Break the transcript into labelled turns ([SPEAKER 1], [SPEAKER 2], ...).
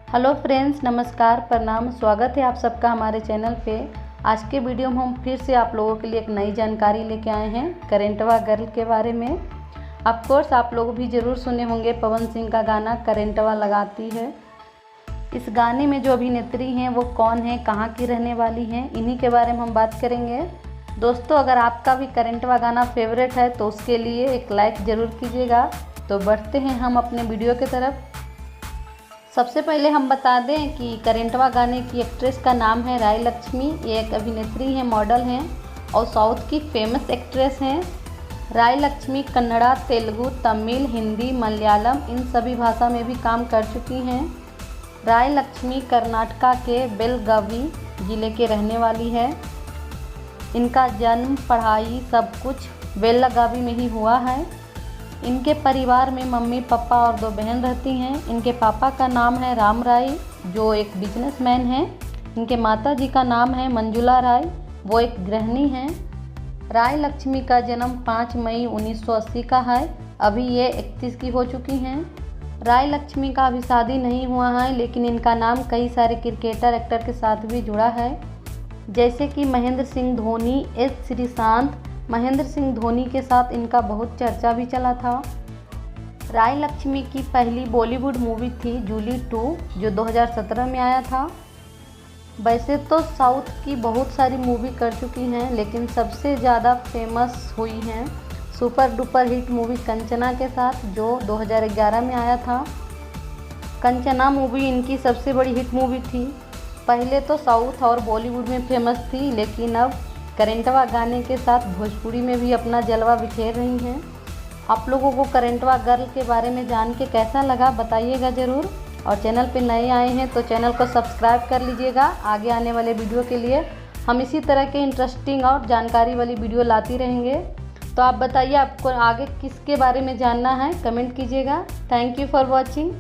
[SPEAKER 1] Hello friends, नमस्कार, प्रणाम। स्वागत है आप सबका हमारे चैनल पे। आज के वीडियो में हम फिर से आप लोगों के लिए एक नई जानकारी लेके आए हैं करेंटवा गर्ल के बारे में। ऑफ कोर्स आप लोग भी ज़रूर सुने होंगे पवन सिंह का गाना करेंटवा लगाती है। इस गाने में जो अभिनेत्री हैं वो कौन है, कहाँ की रहने वाली हैं, इन्हीं के बारे में हम बात करेंगे। दोस्तों, अगर आपका भी करेंटवा गाना फेवरेट है तो उसके लिए एक लाइक ज़रूर कीजिएगा। तो बढ़ते हैं हम अपने वीडियो की तरफ। सबसे पहले हम बता दें कि करेंटवा गाने की एक्ट्रेस का नाम है राय लक्ष्मी। ये एक अभिनेत्री हैं, मॉडल हैं और साउथ की फेमस एक्ट्रेस हैं। राय लक्ष्मी कन्नड़ा, तेलुगु, तमिल, हिंदी, मलयालम इन सभी भाषा में भी काम कर चुकी हैं। राय लक्ष्मी कर्नाटका के बेलगावी ज़िले के रहने वाली है। इनका जन्म, पढ़ाई सब कुछ बेलगावी में ही हुआ है। इनके परिवार में मम्मी, पापा और 2 बहन रहती हैं। इनके पापा का नाम है राम राय, जो एक बिजनेसमैन हैं। इनके माता जी का नाम है मंजुला राय, वो एक गृहिणी हैं। राय लक्ष्मी का जन्म 5 मई 1980 का है। अभी ये 31 की हो चुकी हैं। राय लक्ष्मी का अभी शादी नहीं हुआ है, लेकिन इनका नाम कई सारे क्रिकेटर, एक्टर के साथ भी जुड़ा है, जैसे कि महेंद्र सिंह धोनी, एस श्रीशांत। महेंद्र सिंह धोनी के साथ इनका बहुत चर्चा भी चला था। राय लक्ष्मी की पहली बॉलीवुड मूवी थी जूली 2, जो 2017 में आया था। वैसे तो साउथ की बहुत सारी मूवी कर चुकी हैं, लेकिन सबसे ज़्यादा फेमस हुई हैं super duper hit movie Kanchana के साथ, जो 2011 में आया था। कंचना मूवी इनकी सबसे बड़ी हिट मूवी थी। पहले तो साउथ और बॉलीवुड में फेमस थी, लेकिन अब करेंटवा गाने के साथ भोजपुरी में भी अपना जलवा बिखेर रही हैं। आप लोगों को करेंटवा गर्ल के बारे में जान के कैसा लगा बताइएगा ज़रूर। और चैनल पे नए आए हैं तो चैनल को सब्सक्राइब कर लीजिएगा। आगे आने वाले वीडियो के लिए हम इसी तरह के इंटरेस्टिंग और जानकारी वाली वीडियो लाती रहेंगे। तो आप बताइए आपको आगे किसके बारे में जानना है, कमेंट कीजिएगा। Thank you for watching.